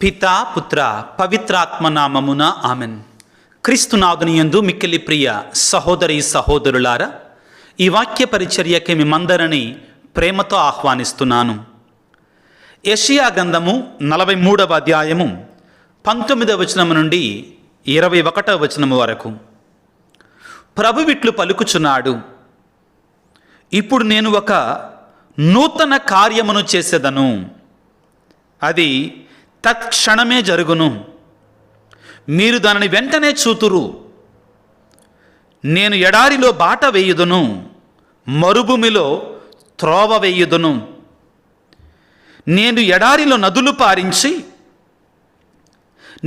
పితా పుత్ర పవిత్రాత్మ నామమున ఆమెన్. క్రీస్తునాథుని యందు మిక్కిలి ప్రియ సహోదరి సహోదరులారా, ఈ వాక్య పరిచర్యకి మిమ్మందరిని ప్రేమతో ఆహ్వానిస్తున్నాను. యెషయా గ్రంథము 43వ అధ్యాయము 19వ వచనము నుండి 21వ వచనము వరకు. ప్రభువిట్లు పలుకుచున్నాడు, ఇప్పుడు నేను ఒక నూతన కార్యమును చేసేదను, అది తత్క్షణమే జరుగును, మీరు దానిని వెంటనే చూతురు. నేను ఎడారిలో బాట వేయుదును, మరుభూమిలో త్రోవ వేయుదును. నేను ఎడారిలో నదులు పారించి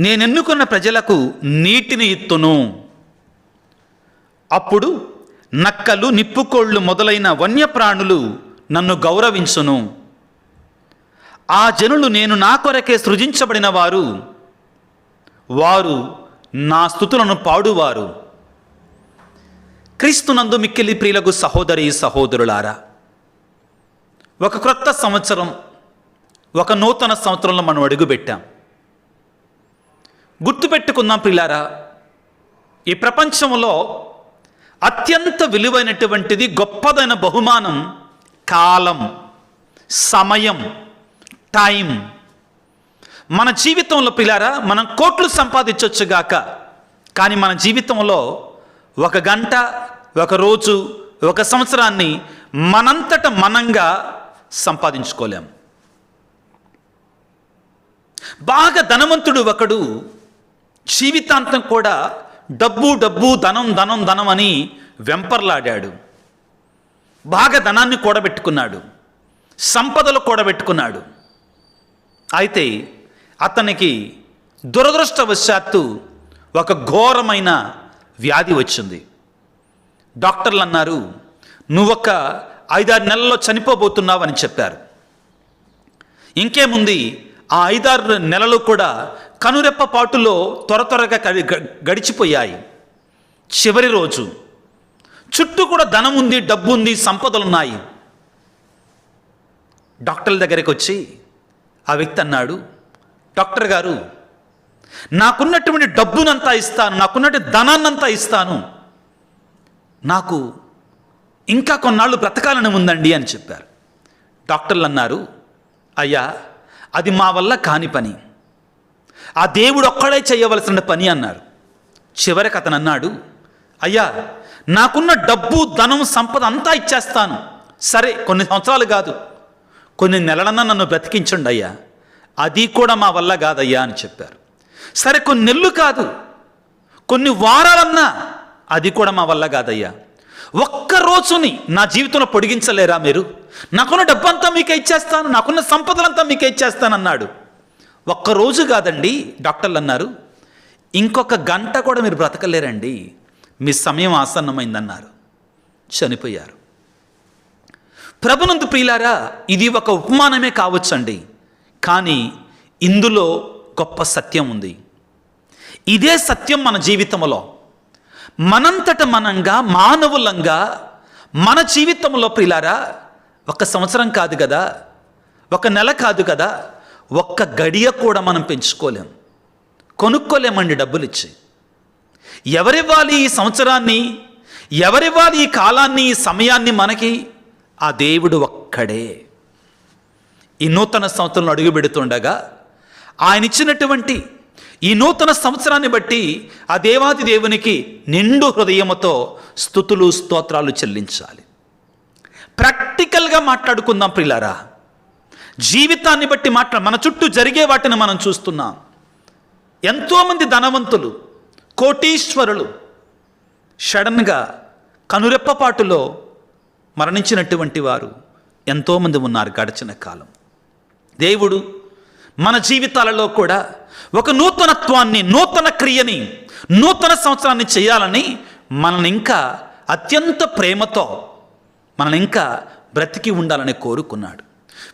నేనెన్నుకున్న ప్రజలకు నీటిని ఇత్తును. అప్పుడు నక్కలు, నిప్పుకోళ్ళు మొదలైన వన్యప్రాణులు నన్ను గౌరవించును. ఆ జనులు నేను నా కొరకే సృజించబడిన వారు, వారు నా స్తుతులను పాడువారు. క్రీస్తునందు మిక్కిలి ప్రియులకు సహోదరి సహోదరులారా, ఒక క్రొత్త సంవత్సరం, ఒక నూతన సంవత్సరంలో మనం అడుగుపెట్టాం. గుర్తుపెట్టుకుందాం ప్రియులారా, ఈ ప్రపంచంలో అత్యంత విలువైనటువంటిది, గొప్పదైన బహుమానం కాలం, సమయం, టైం. మన జీవితంలో ప్రియులారా, మనం కోట్లు సంపాదించవచ్చుగాక, కానీ మన జీవితంలో ఒక గంట, ఒక రోజు, ఒక సంవత్సరాన్ని మనంతట మనంగా సంపాదించుకోలేం. బాగా ధనవంతుడు ఒకడు జీవితాంతం కూడా డబ్బు డబ్బు, ధనం ధనం ధనం అని వెంపర్లాడాడు. బాగా ధనాన్ని కూడబెట్టుకున్నాడు, సంపదలు కూడబెట్టుకున్నాడు. అయితే అతనికి దురదృష్టవశాత్తు ఒక ఘోరమైన వ్యాధి వచ్చింది. డాక్టర్లు అన్నారు, నువ్వొక 5-6 నెలల్లో చనిపోబోతున్నావు అని చెప్పారు. ఇంకేముంది, ఆ 5-6 నెలలు కూడా కనురెప్ప పాటులో త్వరగా గడిచిపోయాయి. చివరి రోజు, చుట్టూ కూడా ధనం ఉంది, డబ్బు ఉంది, సంపదలున్నాయి. డాక్టర్ల దగ్గరికి వచ్చి ఆ వ్యక్తి అన్నాడు, డాక్టర్ గారు, నాకున్నటువంటి డబ్బునంతా ఇస్తాను, నాకున్నటువంటి ధనాన్నంతా ఇస్తాను, నాకు ఇంకా కొన్నాళ్ళు బ్రతకాలని ఉందండి అని చెప్పారు. డాక్టర్లు అన్నారు, అయ్యా, అది మా వల్ల కాని పని, ఆ దేవుడు ఒక్కడే చేయవలసిన పని అన్నారు. చివరికి అతను అన్నాడు, అయ్యా, నాకున్న డబ్బు, ధనం, సంపద అంతా ఇచ్చేస్తాను, సరే కొన్ని సంవత్సరాలు కాదు, కొన్ని నెలలన్నా నన్ను బ్రతికించండి అయ్యా, అది కూడా మా వల్ల కాదయ్యా అని చెప్పారు. సరే కొన్ని నెలలు కాదు, కొన్ని వారాలన్నా, అది కూడా మా వల్ల కాదయ్యా, ఒక్క రోజుని నా జీవితంలో పొడిగించలేరా మీరు? నాకున్న డబ్బంతా మీకే ఇచ్చేస్తాను, నాకున్న సంపదలంతా మీకే ఇచ్చేస్తాను అన్నాడు. ఒక్కరోజు కాదండి, డాక్టర్లు అన్నారు, ఇంకొక గంట కూడా మీరు బ్రతకలేరండి, మీ సమయం ఆసన్నమైందన్నారు. చనిపోయారు. ప్రభునందు ప్రియులారా, ఇది ఒక ఉపమానమే కావచ్చండి, కానీ ఇందులో గొప్ప సత్యం ఉంది. ఇదే సత్యం మన జీవితంలో, మనంతట మనంగా, మానవులంగా మన జీవితంలో ప్రియులారా, ఒక సంవత్సరం కాదు కదా, ఒక నెల కాదు కదా, ఒక్క గడియ కూడా మనం పెంచుకోలేం, కొనుక్కోలేమండి డబ్బులు ఇచ్చి. ఎవరివ్వాలి ఈ సంవత్సరాన్ని, ఎవరివ్వాలి ఈ కాలాన్ని, ఈ సమయాన్ని మనకి? ఆ దేవుడు ఒక్కడే. ఈ నూతన సంవత్సరంలో అడుగు పెడుతుండగా ఆయన ఇచ్చినటువంటి ఈ నూతన సంవత్సరాన్ని బట్టి ఆ దేవాది దేవునికి నిండు హృదయముతో స్తుతులు స్తోత్రాలు చెల్లించాలి. ప్రాక్టికల్గా మాట్లాడుకుందాం ప్రియులారా, జీవితాన్ని బట్టి మన చుట్టూ జరిగే వాటిని మనం చూస్తున్నాం. ఎంతోమంది ధనవంతులు, కోటీశ్వరులు సడన్గా కనురెప్పపాటులో మరణించినటువంటి వారు ఎంతోమంది ఉన్నారు గడిచిన కాలం. దేవుడు మన జీవితాలలో కూడా ఒక నూతనత్వాన్ని, నూతన క్రియని, నూతన సంవత్సరాన్ని చేయాలని మనల్ని ఇంకా అత్యంత ప్రేమతో మనల్ని ఇంకా బ్రతికి ఉండాలని కోరుకున్నాడు.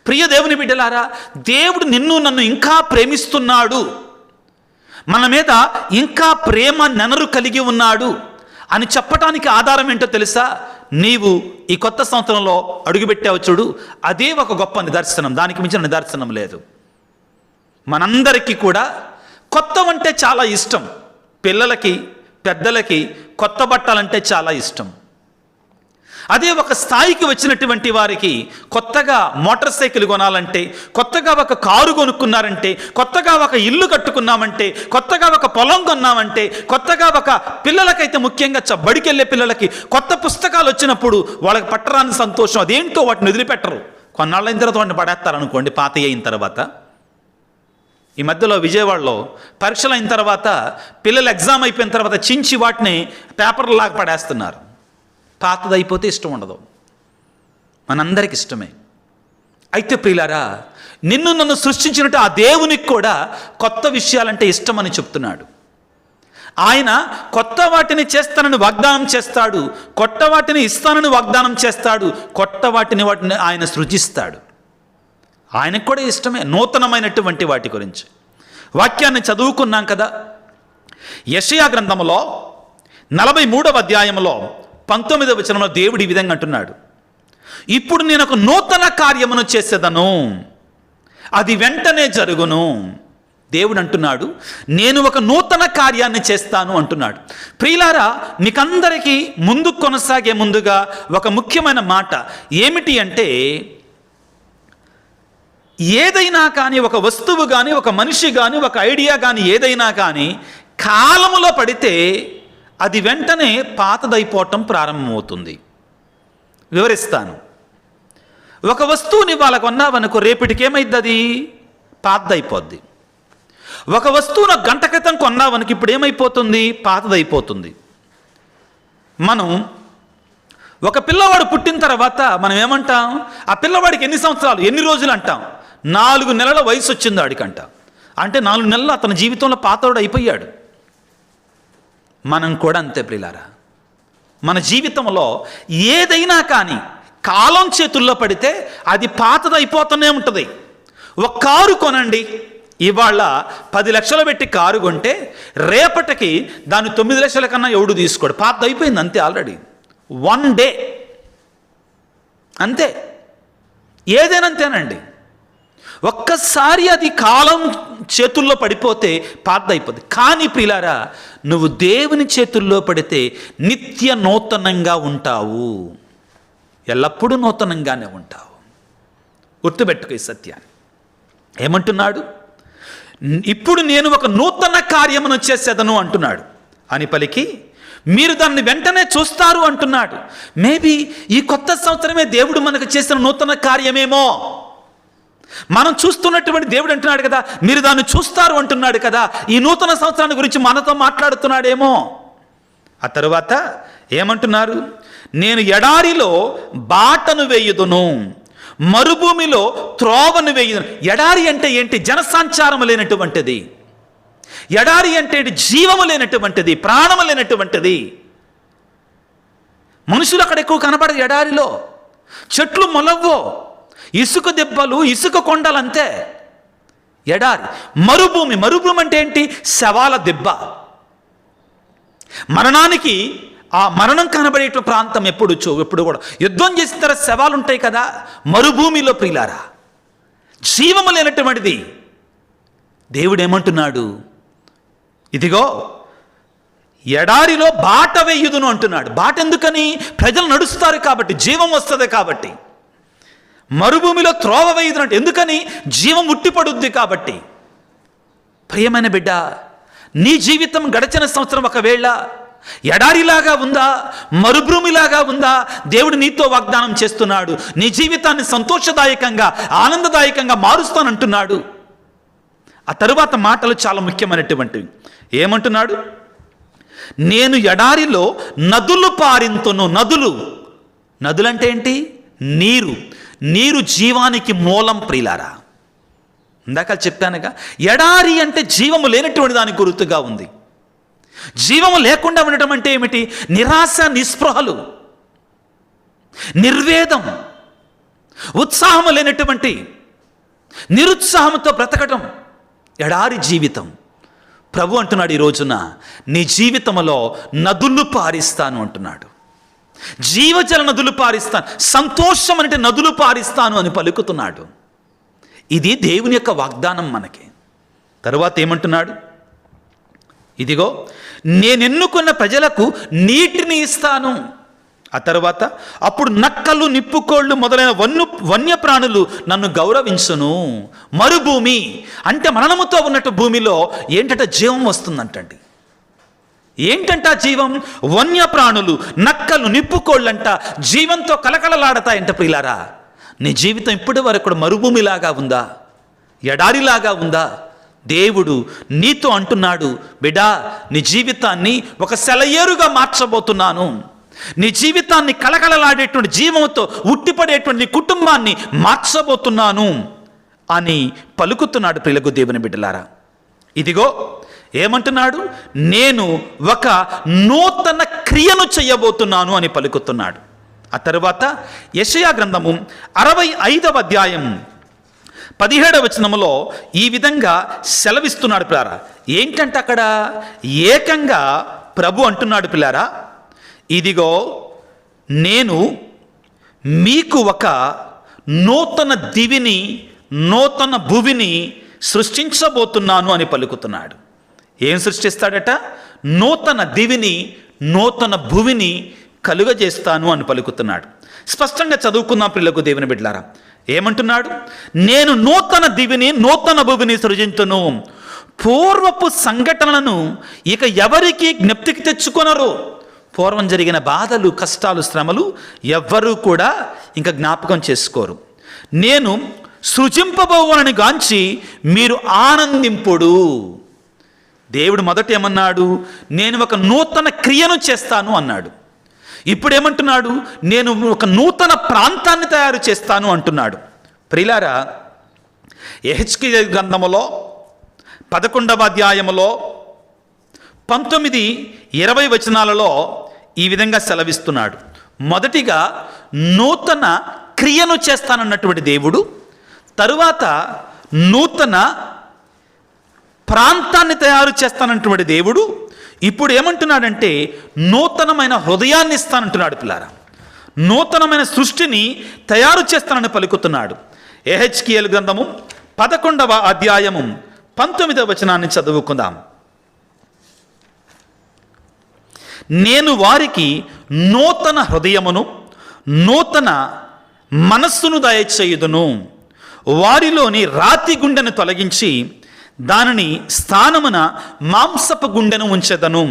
ప్రియ దేవుని బిడ్డలారా, దేవుడు నిన్ను నన్ను ఇంకా ప్రేమిస్తున్నాడు, మన మీద ఇంకా ప్రేమ నెనరు కలిగి ఉన్నాడు అని చెప్పటానికి ఆధారం ఏంటో తెలుసా? నీవు ఈ కొత్త సంవత్సరంలో అడుగుపెట్టావు చూడు, అదే ఒక గొప్ప నిదర్శనం, దానికి మించిన నిదర్శనం లేదు. మనందరికీ కూడా కొత్తవంటే చాలా ఇష్టం. పిల్లలకి, పెద్దలకి కొత్త బట్టలంటే చాలా ఇష్టం. అదే ఒక స్థాయికి వచ్చినటువంటి వారికి కొత్తగా మోటార్ సైకిల్ కొనాలంటే, కొత్తగా ఒక కారు కొనుక్కున్నారంటే, కొత్తగా ఒక ఇల్లు కట్టుకున్నామంటే, కొత్తగా ఒక పొలం కొన్నామంటే, కొత్తగా ఒక పిల్లలకైతే ముఖ్యంగా బడికెళ్ళే పిల్లలకి కొత్త పుస్తకాలు వచ్చినప్పుడు వాళ్ళకి పట్టరాని సంతోషం. అదేంటో వాటిని వదిలిపెట్టరు. కొన్నాళ్ళైన తర్వాత వాటిని పడేస్తారు అనుకోండి, పాత అయిన తర్వాత. ఈ మధ్యలో విజయవాడలో పరీక్షలు అయిన తర్వాత పిల్లలు ఎగ్జామ్ అయిపోయిన తర్వాత చించి వాటిని పేపర్లాగా పడేస్తున్నారు. పాతది అయిపోతే ఇష్టం ఉండదు. మనందరికి ఇష్టమే. అయితే ప్రియులారా, నిన్ను నన్ను సృష్టించినట్టు ఆ దేవునికి కూడా కొత్త విషయాలంటే ఇష్టమని చెప్తున్నాడు. ఆయన కొత్త వాటిని చేస్తానని వాగ్దానం చేస్తాడు, కొత్త వాటిని ఇస్తానని వాగ్దానం చేస్తాడు, కొత్త వాటిని ఆయన సృజిస్తాడు. ఆయనకు కూడా ఇష్టమే నూతనమైనటువంటి వాటి గురించి. వాక్యాన్ని చదువుకున్నాం కదా. యెషయా గ్రంథంలో 43వ అధ్యాయంలో 19వ వచనంలో దేవుడు ఈ విధంగా అంటున్నాడు, ఇప్పుడు నేను ఒక నూతన కార్యమును చేసేదను, అది వెంటనే జరుగును. దేవుడు అంటున్నాడు, నేను ఒక నూతన కార్యాన్ని చేస్తాను అంటున్నాడు. ప్రియులారా, మీకందరికీ ముందు కొనసాగే ముందుగా ఒక ముఖ్యమైన మాట ఏమిటి అంటే, ఏదైనా కానీ, ఒక వస్తువు కానీ, ఒక మనిషి కానీ, ఒక ఐడియా కానీ, ఏదైనా కానీ కాలములో పడితే అది వెంటనే పాతదైపోవటం ప్రారంభమవుతుంది. వివరిస్తాను. ఒక వస్తువుని వాళ్ళకు కొన్నావనుకో, రేపటికి ఏమైద్ది? అది పాతదైపోద్ది. ఒక వస్తువును గంట క్రితం కొన్నావనుకు ఇప్పుడు ఏమైపోతుంది? పాతదైపోతుంది. మనం ఒక పిల్లవాడు పుట్టిన తర్వాత మనం ఏమంటాం? ఆ పిల్లవాడికి ఎన్ని సంవత్సరాలు, ఎన్ని రోజులు అంటాం? 4 నెలల వయసు వచ్చింది వాడికంట. అంటే 4 నెలలు అతని జీవితంలో పాతవాడు అయిపోయాడు. మనం కూడా అంతే ప్రియులారా. మన జీవితంలో ఏదైనా కానీ కాలం చేతుల్లో పడితే అది పాతదైపోతూనే ఉంటుంది. ఒక కారు కొనండి, ఇవాళ 10 లక్షలు పెట్టి కారు కొంటే రేపటికి దాన్ని 9 లక్షల కన్నా ఎవడు తీసుకోడు. పాతదైపోయింది అంతే. ఆల్రెడీ 1 డే అంతే. ఏదైనా అంతేనండి. ఒక్కసారి అది కాలం చేతుల్లో పడిపోతే పాతదైపోద్ది. కానీ ప్రియులారా, నువ్వు దేవుని చేతుల్లో పడితే నిత్య నూతనంగా ఉంటావు. ఎల్లప్పుడూ నూతనంగానే ఉంటావు. గుర్తుపెట్టుకో ఈ సత్యాన్ని. ఏమంటున్నాడు? ఇప్పుడు నేను ఒక నూతన కార్యమును చేసేదను అంటున్నాడు అని పలికి, మీరు దాన్ని వెంటనే చూస్తారు అంటున్నాడు. మేబీ ఈ కొత్త సంవత్సరమే దేవుడు మనకు చేసిన నూతన కార్యమేమో. మనం చూస్తున్నటువంటి దేవుడు అంటున్నాడు కదా, మీరు దాన్ని చూస్తారు అంటున్నాడు కదా. ఈ నూతన సంవత్సరాన్ని గురించి మనతో మాట్లాడుతున్నాడేమో. ఆ తరువాత ఏమంటున్నారు? నేను ఎడారిలో బాటను వేయుదును, మరుభూమిలో త్రోవను వేయుదును. ఎడారి అంటే ఏంటి? జనసంచారం లేనటువంటిది. ఎడారి అంటే జీవము లేనటువంటిది, ప్రాణము లేనటువంటిది. మనుషులు అక్కడ ఎక్కువ కనబడదు ఎడారిలో. చెట్లు మొలవ్వో, ఇసుక దెబ్బలు, ఇసుక కొండలు అంతే. ఎడారి. మరుభూమి. మరుభూమి అంటే ఏంటి? శవాల దెబ్బ. మరణానికి ఆ మరణం కనబడే ప్రాంతం ఎప్పుడు కూడా యుద్ధం చేసిన తర్వాత శవాలు ఉంటాయి కదా. మరుభూమిలో ప్రియులారా, జీవము లేనటువంటిది. దేవుడు ఏమంటున్నాడు? ఇదిగో ఎడారిలో బాట వేయుదును అంటున్నాడు. బాట ఎందుకని? ప్రజలు నడుస్తారు కాబట్టి, జీవం వస్తుంది కాబట్టి. మరుభూమిలో త్రోవ వేయుదును అంటే ఎందుకని? జీవం ఉట్టిపడుద్ది కాబట్టి. ప్రియమైన బిడ్డ, నీ జీవితం గడిచిన సంవత్సరం ఒకవేళ ఎడారిలాగా ఉందా, మరుభూమిలాగా ఉందా? దేవుడు నీతో వాగ్దానం చేస్తున్నాడు, నీ జీవితాన్ని సంతోషదాయకంగా, ఆనందదాయకంగా మారుస్తానంటున్నాడు. ఆ తరువాత మాటలు చాలా ముఖ్యమైనటువంటివి. ఏమంటున్నాడు? నేను ఎడారిలో నదులు పారింతును. నదులంటే ఏంటి? నీరు. నీరు జీవానికి మూలం ప్రియులారా. ఇందాక చెప్పానుగా, ఎడారి అంటే జీవము లేనటువంటి దానికి గుర్తుగా ఉంది. జీవము లేకుండా ఉండటం అంటే ఏమిటి? నిరాశ, నిస్పృహలు, నిర్వేదం, ఉత్సాహము లేనటువంటి, నిరుత్సాహంతో బ్రతకటం ఎడారి జీవితం. ప్రభు అంటున్నాడు ఈ రోజున, నీ జీవితంలో నదులు పారిస్తాను అంటున్నాడు. జీవజల నదులు పారిస్తాను, సంతోషం అంటే నదులు పారిస్తాను అని పలుకుతున్నాడు. ఇది దేవుని యొక్క వాగ్దానం మనకి. తరువాత ఏమంటున్నాడు? ఇదిగో నేనెన్నుకున్న ప్రజలకు నీటిని ఇస్తాను. ఆ తర్వాత అప్పుడు నక్కలు, నిప్పుకోళ్ళు మొదలైన వన్యప్రాణులు నన్ను గౌరవించును. మరుభూమి అంటే మరణముతో ఉన్నట్టు భూమిలో ఏంటంటే జీవం వస్తుందంటండి. ఏంటంట జీవం? వన్యప్రాణులు, నక్కలు, నిప్పుకోళ్ళంట జీవంతో కలకలలాడతాయంట. ప్రియులారా, నీ జీవితం ఇప్పటి వరకు మరుభూమిలాగా ఉందా? ఎడారిలాగా ఉందా? దేవుడు నీతో అంటున్నాడు, బిడ్డా, నీ జీవితాన్ని ఒక సెలయేరుగా మార్చబోతున్నాను. నీ జీవితాన్ని కలకలలాడేటువంటి జీవంతో ఉట్టిపడేటువంటి నీ కుటుంబాన్ని మార్చబోతున్నాను అని పలుకుతున్నాడు. ప్రియులకు దేవుని బిడ్డలారా, ఇదిగో ఏమంటున్నాడు? నేను ఒక నూతన క్రియను చేయబోతున్నాను అని పలుకుతున్నాడు. ఆ తరువాత యెషయా గ్రంథము 65వ అధ్యాయం 17వ వచనములో ఈ విధంగా సెలవిస్తున్నాడు పిల్లారా. ఏంటంటే అక్కడ ఏకంగా ప్రభు అంటున్నాడు, పిల్లారా, ఇదిగో నేను మీకు ఒక నూతన దివిని, నూతన భువిని సృష్టించబోతున్నాను అని పలుకుతున్నాడు. ఏం సృష్టిస్తాడట? నూతన దివిని, నూతన భువిని కలుగజేస్తాను అని పలుకుతున్నాడు. స్పష్టంగా చదువుకుందాం ప్రియులకు దేవుని బిడ్డలారా. ఏమంటున్నాడు? నేను నూతన దివిని, నూతన భువిని సృజించును. పూర్వపు సంఘటనలను ఇక ఎవరికి జ్ఞప్తికి తెచ్చుకొనరు. పూర్వం జరిగిన బాధలు, కష్టాలు, శ్రమలు ఎవ్వరూ కూడా ఇంకా జ్ఞాపకం చేసుకోరు. నేను సృజింపబోవనని గాంచి మీరు ఆనందింపుడు. దేవుడు మొదట ఏమన్నాడు? నేను ఒక నూతన క్రియను చేస్తాను అన్నాడు. ఇప్పుడు ఏమంటున్నాడు? నేను ఒక నూతన ప్రాంతాన్ని తయారు చేస్తాను అంటున్నాడు. ప్రియులారా, యెహెజ్కేలు గ్రంథములో 11వ అధ్యాయములో 19-20 వచనాలలో ఈ విధంగా సెలవిస్తున్నాడు. మొదటిగా నూతన క్రియను చేస్తానన్నటువంటి దేవుడు, తరువాత నూతన ప్రాంతాన్ని తయారు చేస్తానంటున్నాడు దేవుడు. ఇప్పుడు ఏమంటున్నాడంటే నూతనమైన హృదయాన్ని ఇస్తానంటున్నాడు. పిల్లారా, నూతనమైన సృష్టిని తయారు చేస్తానని పలుకుతున్నాడు. యెహెజ్కేలు గ్రంథము 11వ అధ్యాయము 19వ వచనాన్ని చదువుకుందాం. నేను వారికి నూతన హృదయమును, నూతన మనస్సును దయచేయుదును. వారిలోని రాతి గుండెను తొలగించి దానిని స్థానమున మాంసపు గుండెను ఉంచెదను.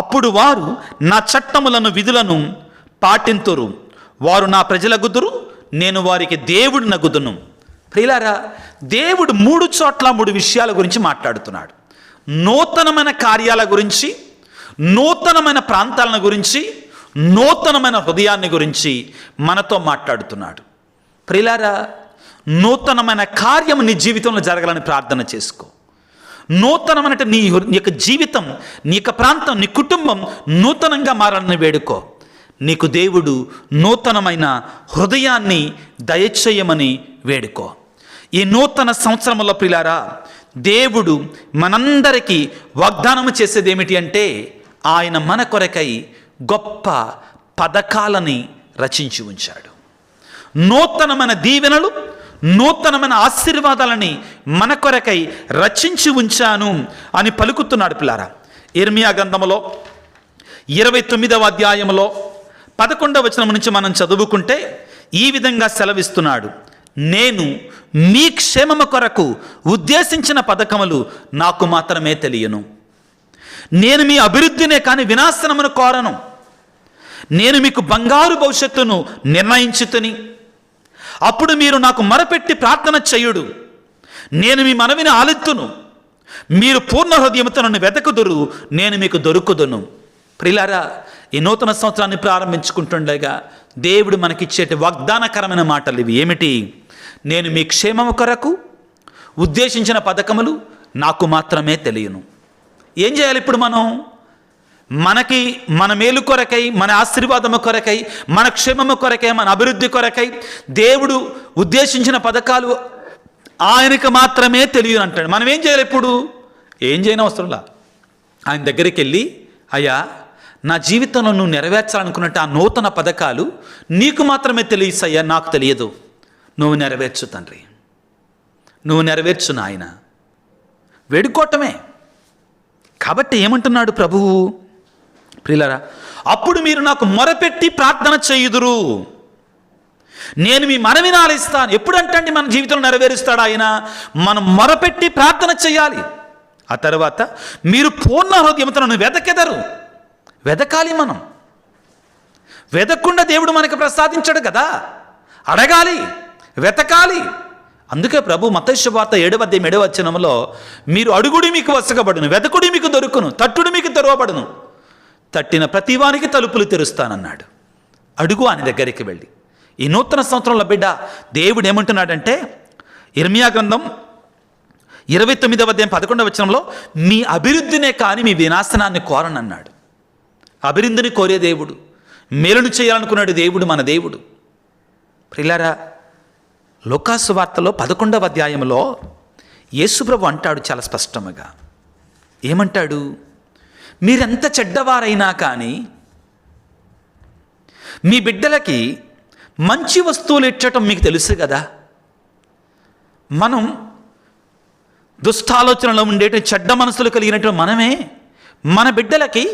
అప్పుడు వారు నా చట్టములను, విధులను పాటింతురు. వారు నా ప్రజలగుదురు, నేను వారికి దేవుడు నగుదును. ప్రియులారా, దేవుడు 3 చోట్ల 3 విషయాల గురించి మాట్లాడుతున్నాడు. నూతనమైన కార్యాల గురించి, నూతనమైన ప్రాంతాలను గురించి, నూతనమైన హృదయాన్ని గురించి మనతో మాట్లాడుతున్నాడు. ప్రియులారా, నూతనమైన కార్యం నీ జీవితంలో జరగాలని ప్రార్థన చేసుకో. నూతనమైన నీ యొక్క జీవితం, నీ యొక్క ప్రాంతం, నీ కుటుంబం నూతనంగా మారాలని వేడుకో. నీకు దేవుడు నూతనమైన హృదయాన్ని దయచేయమని వేడుకో. ఈ నూతన సంవత్సరంలో ప్రియులారా, దేవుడు మనందరికీ వాగ్దానం చేసేది ఏమిటి అంటే ఆయన మన కొరకై గొప్ప పథకాలని రచించి ఉంచాడు. నూతనమైన దీవెనలు, నూతనమైన ఆశీర్వాదాలని మన కొరకై రచించి ఉంచాను అని పలుకుతున్నాడు. పిల్లారా, ఇర్మియా గ్రంథములో 29వ అధ్యాయములో 11వ వచనం నుంచి మనం చదువుకుంటే ఈ విధంగా సెలవిస్తున్నాడు. నేను మీ క్షేమము కొరకు ఉద్దేశించిన పథకములు నాకు మాత్రమే తెలియను. నేను మీ అభివృద్ధినే కానీ వినాశనమును కోరను. నేను మీకు బంగారు భవిష్యత్తును నిర్ణయించుతని, అప్పుడు మీరు నాకు మొరపెట్టి ప్రార్థన చేయుడు. నేను మీ మనవిని ఆలెత్తును. మీరు పూర్ణ హృదయముతో నన్ను వెతకుదురు, నేను మీకు దొరుకుదును. ప్రియులారా, ఈ నూతన సంవత్సరాన్ని ప్రారంభించుకుంటుండగా దేవుడు మనకిచ్చేటి వాగ్దానకరమైన మాటలు ఇవి. ఏమిటి? నేను మీ క్షేమము కొరకు ఉద్దేశించిన పథకములు నాకు మాత్రమే తెలియను. ఏం చేయాలి ఇప్పుడు మనం? మనకి మన మేలు కొరకై, మన ఆశీర్వాదము కొరకై, మన క్షేమము కొరకై, మన అభివృద్ధి కొరకై దేవుడు ఉద్దేశించిన పథకాలు ఆయనకు మాత్రమే తెలియను అంటాడు. మనం ఏం చేయాలి ఇప్పుడు? ఏం చేయని అవసరంలా. ఆయన దగ్గరికి వెళ్ళి, అయ్యా, నా జీవితంలో నువ్వు నెరవేర్చాలనుకున్నట్టు ఆ నూతన పథకాలు నీకు మాత్రమే తెలియసయ్యా, నాకు తెలియదు. నువ్వు నెరవేర్చు తండ్రి, నువ్వు నెరవేర్చు నాయన, వేడుకోవటమే. కాబట్టి ఏమంటున్నాడు ప్రభువు? ప్రియులారా, అప్పుడు మీరు నాకు మొరపెట్టి ప్రార్థన చేయుదురు, నేను మీ మనవిని ఆలకిస్తాను. ఎప్పుడంటే మన జీవితంలో నెరవేరుస్తాడు ఆయన. మనం మొరపెట్టి ప్రార్థన చేయాలి. ఆ తర్వాత మీరు పూర్ణ హృదయంతో నన్ను వెదకెదరు. వెదకాలి. మనం వెదకకుండా దేవుడు మనకు ప్రసాదించాడు కదా. అడగాలి, వెతకాలి. అందుకే ప్రభు మత్తయి సువార్త 7:7 మీరు అడుగుడి మీకు వసగబడును, వెదకుడి మీకు దొరుకును, తట్టుడు మీకు తెరవబడును, తట్టిన ప్రతివానికి తలుపులు తెరుస్తానన్నాడు. అడుగు ఆయన దగ్గరికి వెళ్ళి. ఈ నూతన సంవత్సరంలో బిడ్డ, దేవుడు ఏమంటున్నాడంటే ఇర్మియా గ్రంథం 29:11 మీ అభివృద్ధినే కానీ మీ వినాశనాన్ని కోరనన్నాడు. అభివృద్ధిని కోరే దేవుడు, మేలును చేయాలనుకున్నాడు దేవుడు, మన దేవుడు. ప్రియులారా, లూకాసు వార్తలో 11వ యేసుప్రభు అంటాడు చాలా స్పష్టంగా. ఏమంటాడు? మీరెంత చెడ్డవారైనా కానీ మీ బిడ్డలకి మంచి వస్తువులు ఇచ్చటం మీకు తెలుసు కదా. మనం దుష్టాలోచనలో ఉండేటి చెడ్డ మనసులు కలిగినటువంటి మనమే మన బిడ్డలకి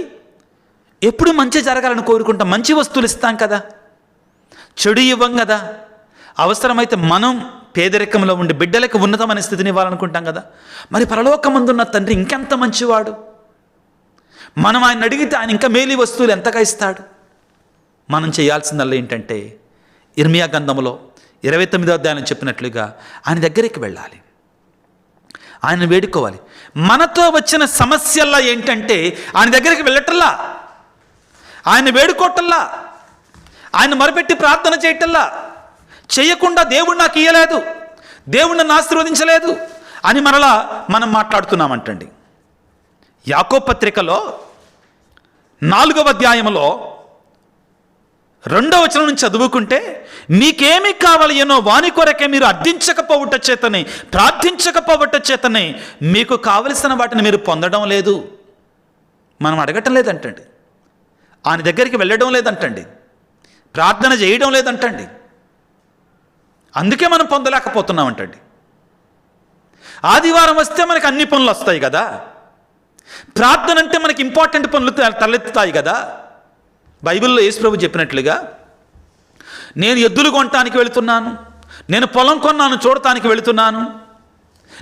ఎప్పుడు మంచి జరగాలని కోరుకుంటాం. మంచి వస్తువులు ఇస్తాం కదా, చెడు ఇవ్వం కదా. అవసరమైతే మనం పేదరికంలో ఉండి బిడ్డలకు ఉన్నతమైన స్థితిని ఇవ్వాలనుకుంటాం కదా. మరి పరలోకమందున్న తండ్రి ఇంకెంత మంచివాడు. మనం ఆయన అడిగితే ఆయన ఇంకా మేలి వస్తువులు ఎంతగా ఇస్తాడు. మనం చేయాల్సిందల్లా ఏంటంటే ఇర్మియా గ్రంథంలో 29వ చెప్పినట్లుగా ఆయన దగ్గరికి వెళ్ళాలి, ఆయన వేడుకోవాలి. మనతో వచ్చిన సమస్యల్లా ఏంటంటే ఆయన దగ్గరికి వెళ్ళటల్లా, ఆయన వేడుకోవటల్లా, ఆయన మొరపెట్టి ప్రార్థన చేయటల్లా, చేయకుండా దేవుడు నాకు ఇయ్యలేదు, దేవుడు నన్ను ఆశీర్వదించలేదు అని మరలా మనం మాట్లాడుతున్నామంటండి. యాకోబు పత్రికలో 4వ 2వ నుంచి చదువుకుంటే, మీకేమి కావాలనో వాని కొరకే మీరు అర్థించకపోవట చేతనే, ప్రార్థించకపోవట చేతనే మీకు కావలసిన వాటిని మీరు పొందడం లేదు. మనం అడగటం లేదంటండి, ఆయన దగ్గరికి వెళ్ళడం లేదంటండి, ప్రార్థన చేయడం లేదంటండి. అందుకే మనం పొందలేకపోతున్నామంటండి. ఆదివారం వస్తే మనకి అన్ని పనులు వస్తాయి కదా. ప్రార్థన అంటే మనకి ఇంపార్టెంట్ పనులు తలెత్తుతాయి కదా. బైబిల్లో యేసుప్రభు చెప్పినట్లుగా, నేను ఎద్దులు కొనటానికి వెళుతున్నాను, నేను పొలం కొన్నాను చూడటానికి వెళుతున్నాను,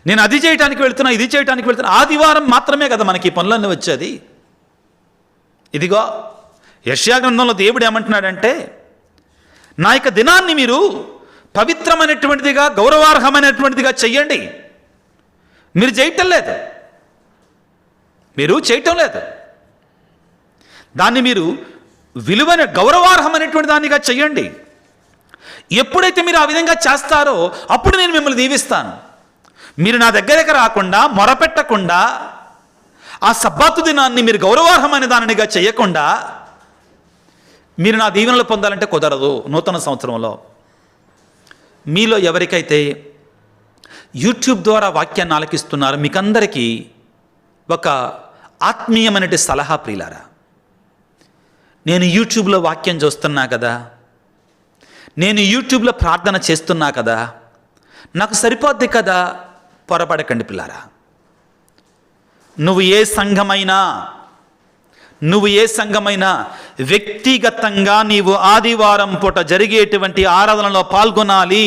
నేను అది చేయటానికి వెళుతున్నా, ఇది చేయటానికి వెళుతున్నా. ఆదివారం మాత్రమే కదా మనకి ఈ పనులన్నీ వచ్చేది. ఇదిగో యెషయా గ్రంథంలో దేవుడు ఏమంటున్నాడంటే, నా యొక్క దినాన్ని మీరు పవిత్రమైనటువంటిదిగా, గౌరవార్హమైనటువంటిదిగా చెయ్యండి. మీరు చేయటం లేదు, మీరు చేయటం లేదు. దాన్ని మీరు విలువైన గౌరవార్హమైనటువంటి దానిగా చెయ్యండి. ఎప్పుడైతే మీరు ఆ విధంగా చేస్తారో అప్పుడు నేను మిమ్మల్ని దీవిస్తాను. మీరు నా దగ్గరికి రాకుండా, మొరపెట్టకుండా, ఆ సబ్బాతు దినాన్ని మీరు గౌరవార్హమైన దానిగా చేయకుండా మీరు నా దీవెనలు పొందాలంటే కుదరదు. నూతన సంవత్సరంలో మీలో ఎవరికైతే యూట్యూబ్ ద్వారా వాక్యాన్ని ఆలకిస్తున్నారో మీకందరికీ ఒక ఆత్మీయమైనటువంటి సలహా ప్రియులారా. నేను యూట్యూబ్లో వాక్యం చూస్తున్నా కదా, నేను యూట్యూబ్లో ప్రార్థన చేస్తున్నా కదా, నాకు సరిపోద్ది కదా. పొరపడకండి పిల్లారా. నువ్వు ఏ సంఘమైనా వ్యక్తిగతంగా నీవు ఆదివారం పూట జరిగేటువంటి ఆరాధనలో పాల్గొనాలి.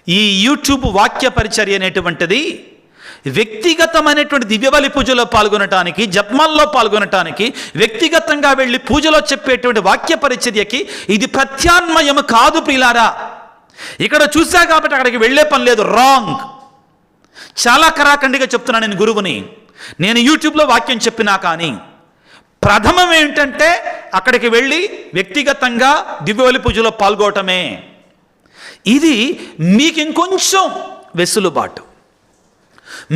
ఈ యూట్యూబ్ వాక్య పరిచర్య అనేటువంటిది వ్యక్తిగతమైనటువంటి దివ్యబలి పూజలో పాల్గొనటానికి, జపమాల్లో పాల్గొనటానికి, వ్యక్తిగతంగా వెళ్ళి పూజలో చెప్పేటువంటి వాక్య పరిచర్యకి ఇది ప్రత్యామ్నాయం కాదు ప్రియులారా. ఇక్కడ చూసా కాబట్టి అక్కడికి వెళ్ళే పని లేదు. రాంగ్. చాలా కరాఖండిగా చెప్తున్నాను నేను గురువుని. నేను యూట్యూబ్లో వాక్యం చెప్పినా కానీ ప్రథమం ఏంటంటే అక్కడికి వెళ్ళి వ్యక్తిగతంగా దివ్యబలి పూజలో పాల్గొనటమే. ఇది మీకు ఇంకొంచెం వెసులుబాటు,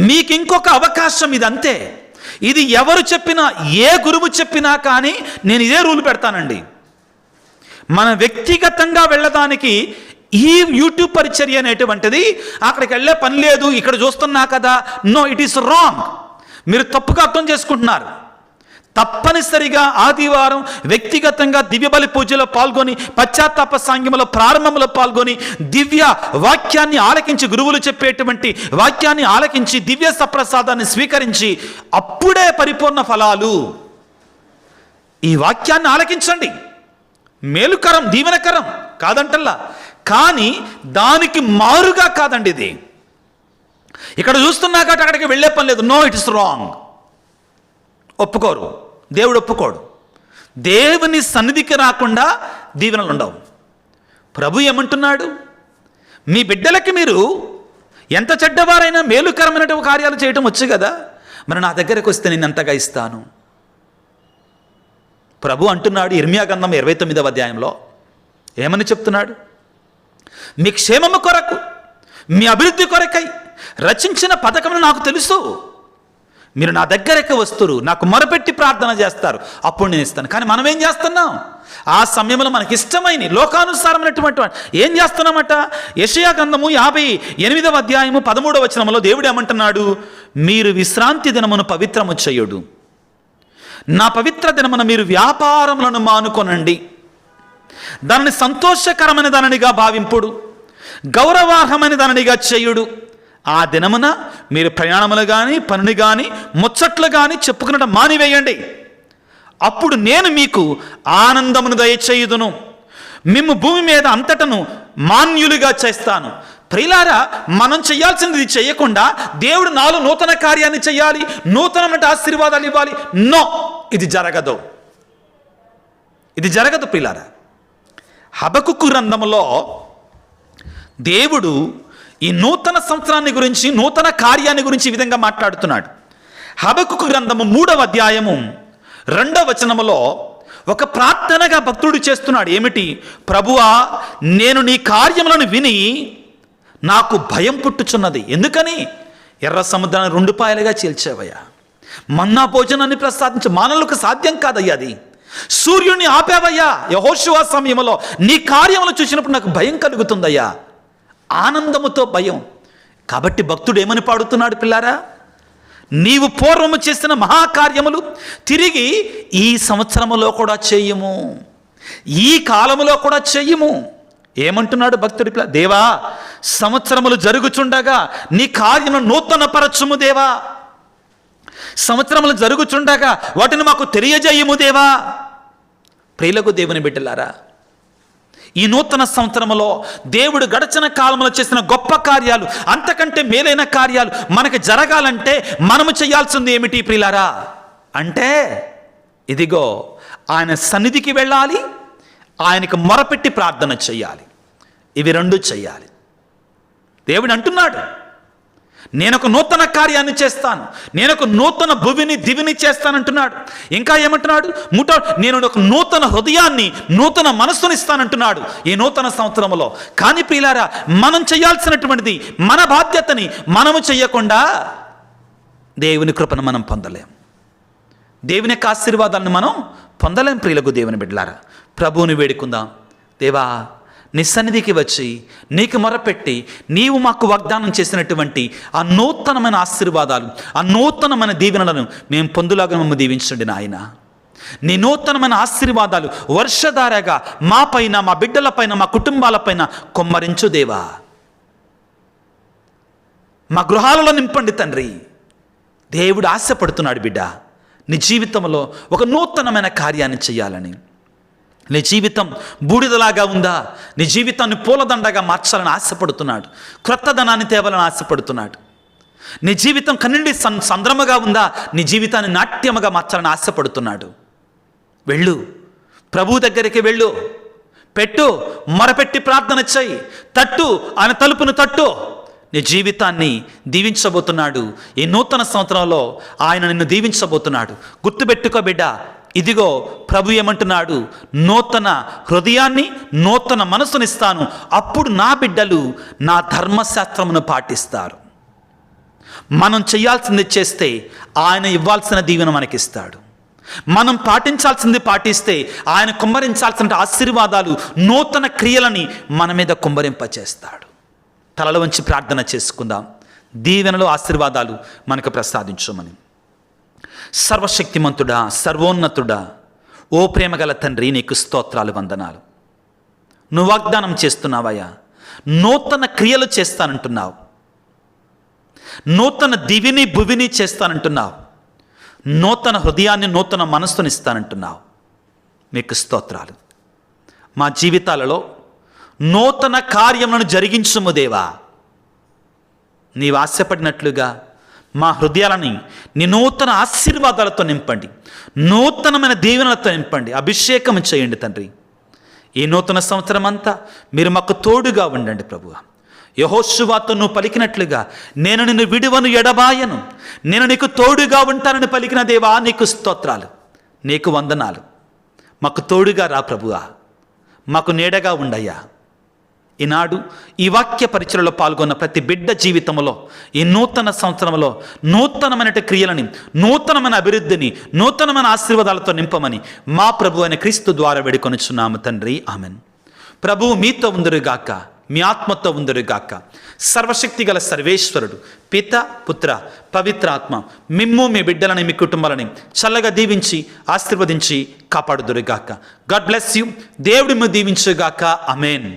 మీకు ఇంకొక అవకాశం. ఇది అంతే. ఇది ఎవరు చెప్పినా, ఏ గురువు చెప్పినా కానీ నేను ఇదే రూల్ పెడతానండి. మన వ్యక్తిగతంగా వెళ్ళడానికి ఈ యూట్యూబ్ పరిచర్య అనేటువంటిది అక్కడికి వెళ్ళే పని లేదు. ఇక్కడ చూస్తున్నా కదా, నో, ఇట్ ఈస్ రాంగ్. మీరు తప్పుగా అర్థం చేసుకుంటున్నారు. తప్పనిసరిగా ఆదివారం వ్యక్తిగతంగా దివ్యబలి పూజలో పాల్గొని, పశ్చాత్తాప సాంగ్యములో ప్రారంభంలో పాల్గొని, దివ్య వాక్యాన్ని ఆలకించి, గురువులు చెప్పేటువంటి వాక్యాన్ని ఆలకించి, దివ్య సప్రసాదాన్ని స్వీకరించి, అప్పుడే పరిపూర్ణ ఫలాలు. ఈ వాక్యాన్ని ఆలకించండి, మేలుకరం, దీవెనకరం కాదంటల్లా, కానీ దానికి మారుగా కాదండి ఇది. ఇక్కడ చూస్తున్నాక అక్కడికి వెళ్ళే పని లేదు. No, it is wrong. ఒప్పుకోరు, దేవుడు ఒప్పుకోడు. దేవుని సన్నిధికి రాకుండా దీవెనలు ఉండవు. ప్రభు ఏమంటున్నాడు? మీ బిడ్డలకి మీరు ఎంత చెడ్డవారైనా మేలుకరమైన కార్యాలు చేయటం వచ్చు కదా, మరి నా దగ్గరకు వస్తే నేను ఎంతగా ఇస్తాను. ప్రభు అంటున్నాడు ఇర్మియా గ్రంథం 29వ అధ్యాయంలో ఏమని చెప్తున్నాడు? మీ క్షేమము కొరకు, మీ అభివృద్ధి కొరకై రచించిన పథకములు నాకు తెలుసు. మీరు నా దగ్గరకు వస్తురు, నాకు మొరపెట్టి ప్రార్థన చేస్తారు, అప్పుడు నేను ఇస్తాను. కానీ మనం ఏం చేస్తున్నాం? ఆ సమయంలో మనకి ఇష్టమైన లోకానుసారమైనటువంటి ఏం చేస్తున్నామట? యెషయా గ్రంథము 58వ అధ్యాయము 13వ వచనంలో దేవుడు ఏమంటున్నాడు? మీరు విశ్రాంతి దినమును పవిత్రము చేయుడు, నా పవిత్ర దినమున మీరు వ్యాపారములను మానుకొనండి, దానిని సంతోషకరమైన దానినిగా భావింపుడు, గౌరవార్హమైన దానినిగా చేయుడు. ఆ దినమున మీరు ప్రయాణములు కానీ, పనులు కానీ, ముచ్చట్లు కానీ చెప్పుకునడం మానివేయండి. అప్పుడు నేను మీకు ఆనందమును దయచేయుదును, మిమ్ము భూమి మీద అంతటను మాన్యులుగా చేస్తాను. ప్రియులారా, మనం చేయాల్సింది చేయకుండా దేవుడు నాలో నూతన కార్యాన్ని చేయాలి, నూతనమైన ఆశీర్వాదాలు ఇవ్వాలి. నో, ఇది జరగదు, ఇది జరగదు ప్రియులారా. హబకుకు గ్రంథములో దేవుడు ఈ నూతన సంవత్సరాన్ని గురించి, నూతన కార్యాన్ని గురించి ఈ విధంగా మాట్లాడుతున్నాడు. హబకుకు గ్రంథము 3వ అధ్యాయము 2వ వచనములో ఒక ప్రార్థనగా భక్తుడు చేస్తున్నాడు. ఏమిటి? ప్రభువా, నేను నీ కార్యములను విని నాకు భయం పుట్టుచున్నది. ఎందుకని? ఎర్ర సముద్రాన్ని 2 పాయలుగా చీల్చావయ్యా, మన్నా భోజనాన్ని ప్రసాదించ మానవులకు సాధ్యం కాదయ్యా అది. సూర్యుని ఆపావయ్యా యెహోషువ సమయంలో, నీ కార్యములు చూసినప్పుడు నాకు భయం కలుగుతుందయ్యా. ఆనందముతో భయం. కాబట్టి భక్తుడు ఏమని పాడుతున్నాడు పిల్లారా? నీవు పూర్వము చేసిన మహాకార్యములు తిరిగి ఈ సంవత్సరములో కూడా చేయము, ఈ కాలములో కూడా చెయ్యము. ఏమంటున్నాడు భక్తుడి పిల్ల? దేవా, సంవత్సరములు జరుగుచుండగా నీ కార్యమును నూతన పరచుము దేవా, సంవత్సరములు జరుగుచుండగా వాటిని మాకు తెలియజేయము దేవా. ప్రియులకు దేవుని బిడ్డలారా, ఈ నూతన సంవత్సరంలో దేవుడు గడచిన కాలంలో చేసిన గొప్ప కార్యాలు, అంతకంటే మేలైన కార్యాలు మనకి జరగాలంటే మనము చేయాల్సింది ఏమిటి ప్రియులారా? అంటే ఇదిగో, ఆయన సన్నిధికి వెళ్ళాలి, ఆయనకు మొరపెట్టి ప్రార్థన చేయాలి. ఇవి 2 చేయాలి. దేవుడు అంటున్నాడు, నేను ఒక నూతన కార్యాన్ని చేస్తాను, నేను ఒక నూతన భూమిని దివిని చేస్తానంటున్నాడు. ఇంకా ఏమంటున్నాడు? నేను ఒక నూతన హృదయాన్ని, నూతన మనస్సుని ఇస్తానంటున్నాడు ఈ నూతన సంవత్సరంలో. కానీ ప్రియులారా, మనం చేయాల్సినటువంటిది, మన బాధ్యతని మనము చెయ్యకుండా దేవుని కృపను మనం పొందలేం, దేవుని యొక్క ఆశీర్వాదాలను మనం పొందలేం. ప్రియులకు దేవుని బిడ్డలారా, ప్రభువుని వేడుకుందాం. దేవా, నీ సన్నిధికి వచ్చి నీకు మొరపెట్టి నీవు మాకు వాగ్దానం చేసినటువంటి ఆ నూతనమైన ఆశీర్వాదాలు, ఆ నూతనమైన దీవెనలను మేము పొందులాగా మమ్మల్ని దీవించండి నాయన. నీ నూతనమైన ఆశీర్వాదాలు వర్షధారగా మా పైన, మా బిడ్డలపైన, మా కుటుంబాలపైన కొమ్మరించు దేవా. మా గృహాలలో నింపండి తండ్రి. దేవుడు ఆశపడుతున్నాడు బిడ్డ, నీ జీవితంలో ఒక నూతనమైన కార్యాన్ని చేయాలని. నీ జీవితం బూడిదలాగా ఉందా? నీ జీవితాన్ని పూలదండగా మార్చాలని ఆశపడుతున్నాడు, క్రొత్తదనాన్ని తేవాలని ఆశపడుతున్నాడు. నీ జీవితం కన్నిండి సంద్రముగా ఉందా? నీ జీవితాన్ని నాట్యముగా మార్చాలని ఆశపడుతున్నాడు. వెళ్ళు, ప్రభు దగ్గరికి వెళ్ళు, పెట్టు, మొరపెట్టి ప్రార్థన చేయి, తట్టు, ఆయన తలుపును తట్టు. నీ జీవితాన్ని దీవించబోతున్నాడు. ఈ నూతన సంవత్సరంలో ఆయన నిన్ను దీవించబోతున్నాడు. గుర్తుపెట్టుకో బిడ్డ, ఇదిగో ప్రభు ఏమంటున్నాడు? నూతన హృదయాన్ని, నూతన మనసునిస్తాను, అప్పుడు నా బిడ్డలు నా ధర్మశాస్త్రమును పాటిస్తారు. మనం చేయాల్సింది చేస్తే ఆయన ఇవ్వాల్సిన దీవెన మనకిస్తాడు. మనం పాటించాల్సింది పాటిస్తే ఆయన కుమ్మరించాల్సిన ఆశీర్వాదాలు, నూతన క్రియలని మన మీద కుమ్మరింపచేస్తాడు. తలలో వంచి ప్రార్థన చేసుకుందాం. దీవెనలు, ఆశీర్వాదాలు మనకు ప్రసాదించమని. సర్వశక్తిమంతుడా, సర్వోన్నతుడా, ఓ ప్రేమగల తండ్రి, నీకు స్తోత్రాలు, వందనాలు. నువ్వు వాగ్దానం చేస్తున్నావయ్యా, నూతన క్రియలు చేస్తానంటున్నావు, నూతన దివిని భువిని చేస్తానంటున్నావు, నూతన హృదయాన్ని నూతన మనస్సునిస్తానంటున్నావు. మీకు స్తోత్రాలు. మా జీవితాలలో నూతన కార్యములను జరిగించుము దేవా. నీవు ఆశపడినట్లుగా మా హృదయాలని నీ నూతన ఆశీర్వాదాలతో నింపండి, నూతనమైన దీవెనలతో నింపండి, అభిషేకం చేయండి తండ్రి. ఈ నూతన సంవత్సరం అంతా మీరు మాకు తోడుగా ఉండండి ప్రభువా. యెహోషువతో నువ్వు పలికినట్లుగా, నేను నిన్ను విడువను ఎడబాయను, నేను నీకు తోడుగా ఉంటానని పలికిన దేవా, నీకు స్తోత్రాలు, నీకు వందనాలు. మాకు తోడుగా రా ప్రభువా, మాకు నీడగా ఉండయ్యా. ఈనాడు ఈ వాక్య పరిచయలో పాల్గొన్న ప్రతి బిడ్డ జీవితంలో ఈ నూతన సంవత్సరంలో నూతనమైన క్రియలని, నూతనమైన అభివృద్ధిని, నూతనమైన ఆశీర్వాదాలతో నింపమని మా ప్రభు అయిన క్రీస్తు ద్వారా వేడుకొనుచున్నాము తండ్రి, ఆమెన్. ప్రభువు మీతో ఉందరుగాక, మీ ఆత్మతో ఉందరుగాక. సర్వశక్తి గల సర్వేశ్వరుడు పిత, పుత్ర, పవిత్ర ఆత్మ మిమ్ము, మీ బిడ్డలని, మీ కుటుంబాలని చల్లగా దీవించి ఆశీర్వదించి కాపాడుదురుగాక. God bless you. దేవుడి దీవించుగాక. ఆమేన్.